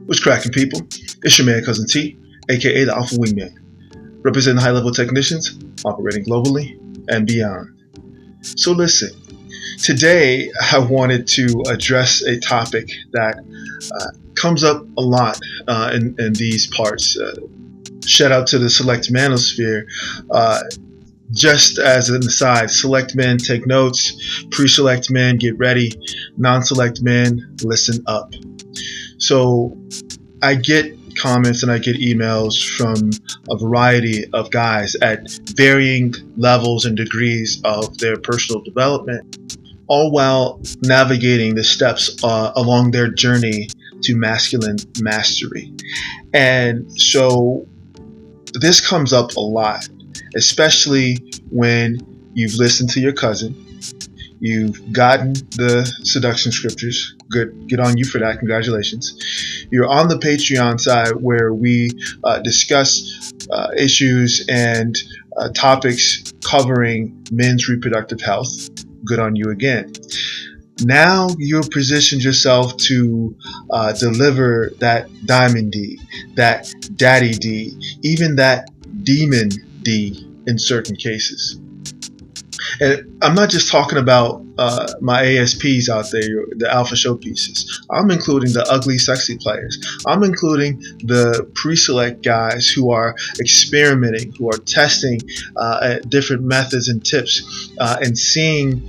What's cracking, people? It's your man, Cousin T, aka the Alpha Wingman, representing high-level technicians operating globally and beyond. So listen, today I wanted to address a topic that comes up a lot in these parts. Shout out to the select manosphere. Just as an aside, select men take notes, pre-select men get ready, non-select men listen up. So I get comments and I get emails from a variety of guys at varying levels and degrees of their personal development, all while navigating the steps along their journey to masculine mastery. And so this comes up a lot, especially when you've listened to your cousin, you've gotten the seduction scriptures. Good on you for that. Congratulations. You're on the Patreon side where we discuss issues and topics covering men's reproductive health. Good on you again. Now you've positioned yourself to deliver that Diamond D, that Daddy D, even that Demon D in certain cases. And I'm not just talking about my ASPs out there, the alpha showpieces. I'm including the ugly, sexy players. I'm including the pre-select guys who are experimenting, who are testing different methods and tips and seeing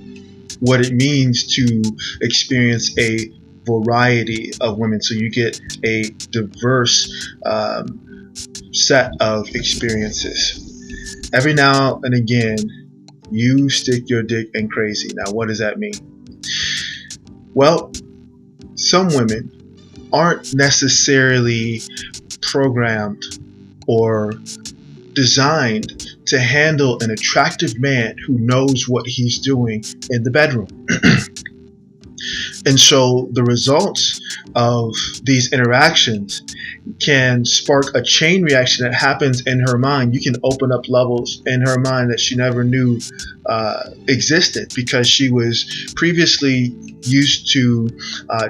what it means to experience a variety of women. So you get a diverse set of experiences. Every now and again, you stick your dick in crazy. Now, what does that mean? Well, some women aren't necessarily programmed or designed to handle an attractive man who knows what he's doing in the bedroom. And so the results of these interactions can spark a chain reaction that happens in her mind. You can open up levels in her mind that she never knew existed, because she was previously used to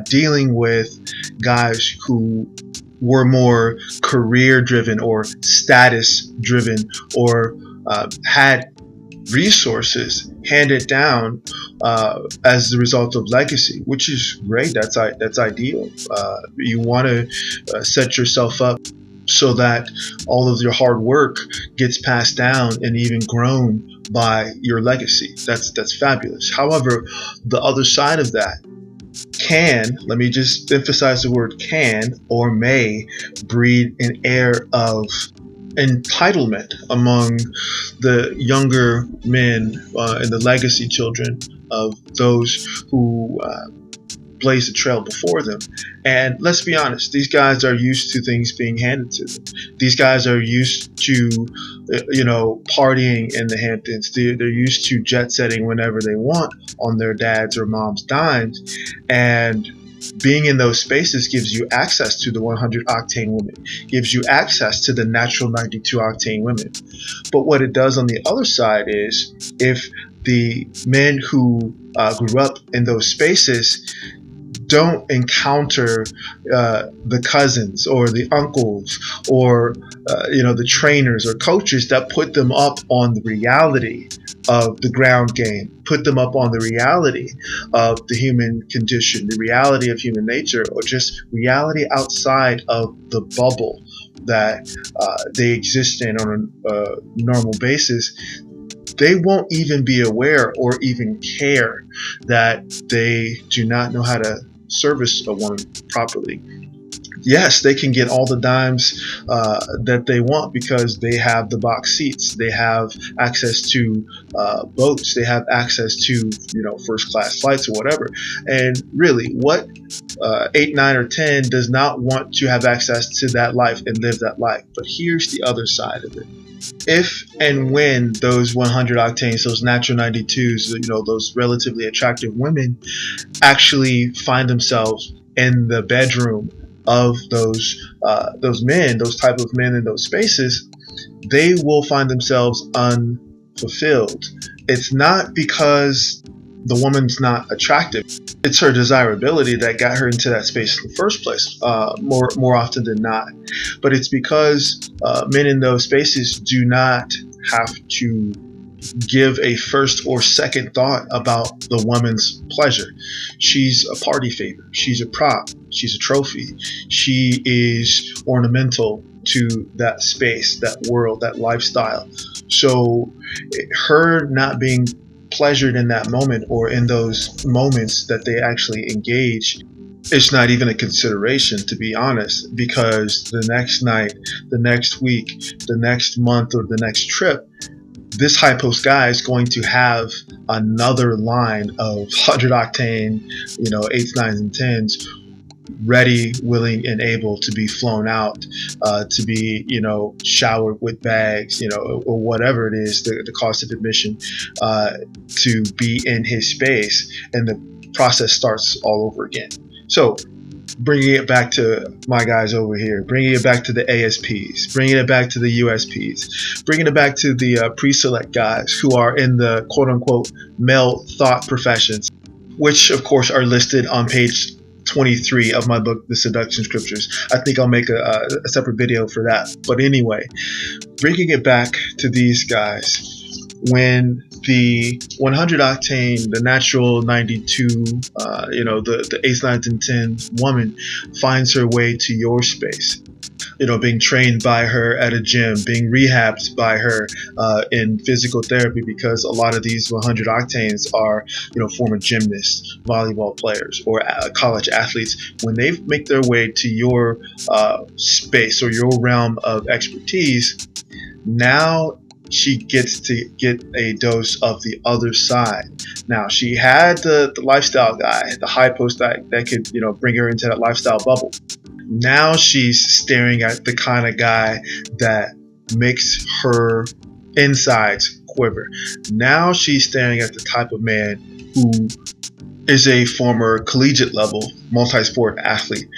dealing with guys who were more career driven or status driven, or had resources handed down as the result of legacy, which is great. That's ideal. You want to set yourself up so that all of your hard work gets passed down and even grown by your legacy. That's fabulous. However, the other side of that can, let me just emphasize the word can or may, breed an air of entitlement among the younger men and the legacy children of those who blazed the trail before them. And let's be honest, these guys are used to things being handed to them. These guys are used to partying in the Hamptons. They're used to jet setting whenever they want on their dad's or mom's dimes, and being in those spaces gives you access to the 100 octane women, gives you access to the natural 92 octane women. But what it does on the other side is, if the men who grew up in those spaces don't encounter the cousins or the uncles or the trainers or coaches that put them up on the reality of the ground game, put them up on the reality of the human condition, the reality of human nature, or just reality outside of the bubble that they exist in on a normal basis, they won't even be aware or even care that they do not know how to service a woman properly. Yes, they can get all the dimes that they want because they have the box seats, they have access to boats, they have access to first class flights or whatever. And really, what 8, 9, or 10 does not want to have access to that life and live that life? But here's the other side of it. If and when those 100 octanes, those natural 92s, those relatively attractive women actually find themselves in the bedroom of those men, those type of men in those spaces, they will find themselves unfulfilled. It's not because the woman's not attractive. It's her desirability that got her into that space in the first place, more often than not. But it's because men in those spaces do not have to give a first or second thought about the woman's pleasure. She's a party favor. She's a prop. She's a trophy. She is ornamental to that space, that world, that lifestyle. So her not being pleasured in that moment, or in those moments that they actually engage, it's not even a consideration, to be honest, because the next night, the next week, the next month, or the next trip, this high post guy is going to have another line of 100 octane, 8s, 9s, and 10s ready, willing, and able to be flown out, to be, showered with bags, or whatever it is, the cost of admission, to be in his space, and the process starts all over again. So bringing it back to my guys over here, bringing it back to the ASPs, bringing it back to the USPs, bringing it back to the pre-select guys who are in the quote-unquote male thought professions, which of course are listed on page 23 of my book, The Seduction Scriptures. I think I'll make a separate video for that. But anyway, bringing it back to these guys, when the 100 octane, the natural 92, the 8s, 9s, and 10s woman finds her way to your space, being trained by her at a gym, being rehabbed by her in physical therapy, because a lot of these 100 octanes are, former gymnasts, volleyball players, or college athletes. When they make their way to your space or your realm of expertise, now she gets to get a dose of the other side. Now, she had the lifestyle guy, the high post that could, bring her into that lifestyle bubble. Now she's staring at the kind of guy that makes her insides quiver. Now she's staring at the type of man who is a former collegiate level multi-sport athlete,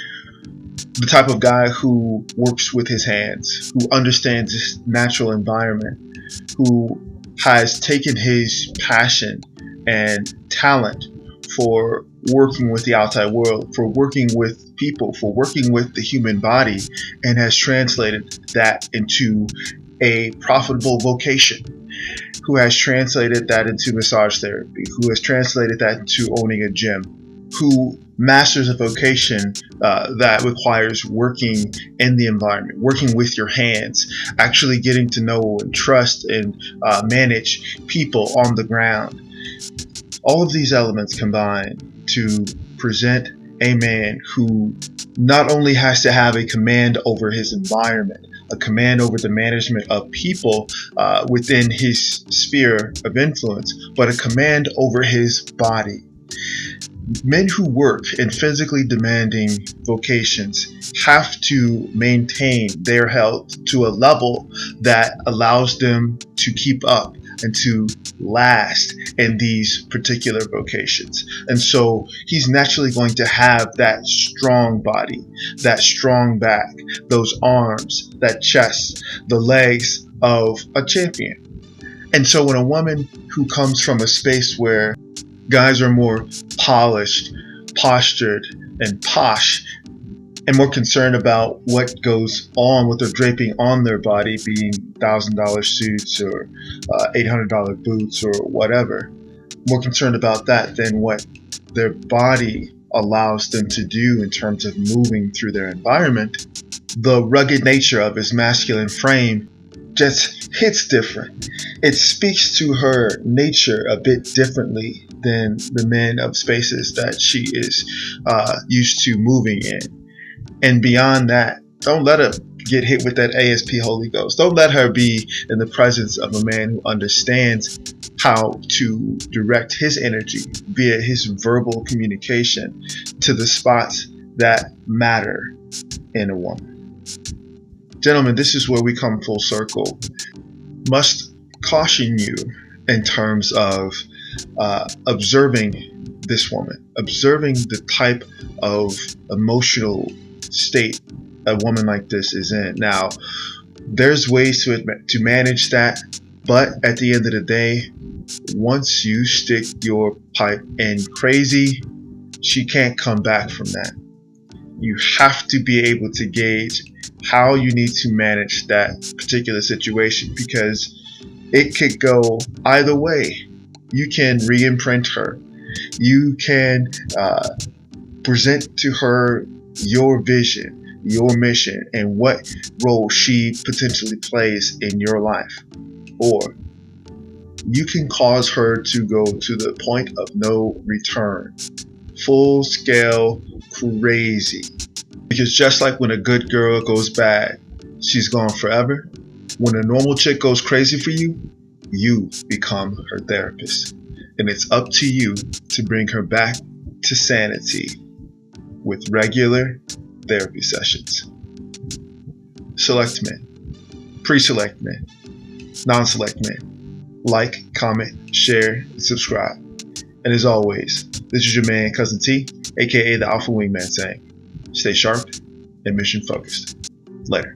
the type of guy who works with his hands, who understands his natural environment, who has taken his passion and talent for working with the outside world, for working with people, for working with the human body, and has translated that into a profitable vocation, who has translated that into massage therapy, who has translated that into owning a gym, who masters a vocation that requires working in the environment, working with your hands, actually getting to know and trust and manage people on the ground. All of these elements combine to present a man who not only has to have a command over his environment, a command over the management of people within his sphere of influence, but a command over his body. Men who work in physically demanding vocations have to maintain their health to a level that allows them to keep up and to last in these particular vocations. And so he's naturally going to have that strong body, that strong back, those arms, that chest, the legs of a champion. And so when a woman who comes from a space where guys are more polished, postured, and posh, and more concerned about what goes on with their draping on their body, being $1,000 suits or $800 boots or whatever, more concerned about that than what their body allows them to do in terms of moving through their environment, the rugged nature of his masculine frame just hits different. It speaks to her nature a bit differently than the men of spaces that she is used to moving in. And beyond that, don't let her get hit with that ASP Holy Ghost. Don't let her be in the presence of a man who understands how to direct his energy via his verbal communication to the spots that matter in a woman. Gentlemen, this is where we come full circle. Must caution you in terms of observing this woman, observing the type of emotional state a woman like this is in. Now, there's ways to manage that, but at the end of the day, Once you stick your pipe in crazy, she can't come back from that. You have to be able to gauge how you need to manage that particular situation, because it could go either way. You can re-imprint her. You can present to her your vision, your mission, and what role she potentially plays in your life. Or you can cause her to go to the point of no return. Full scale crazy. Because just like when a good girl goes bad, she's gone forever. When a normal chick goes crazy for you, you become her therapist. And it's up to you to bring her back to sanity with regular therapy sessions. Select men, pre-select men, non-select men. Like, comment, share, and subscribe. And as always, this is your man, Cousin T, aka the Alpha Wingman, saying, stay sharp and mission focused. Later.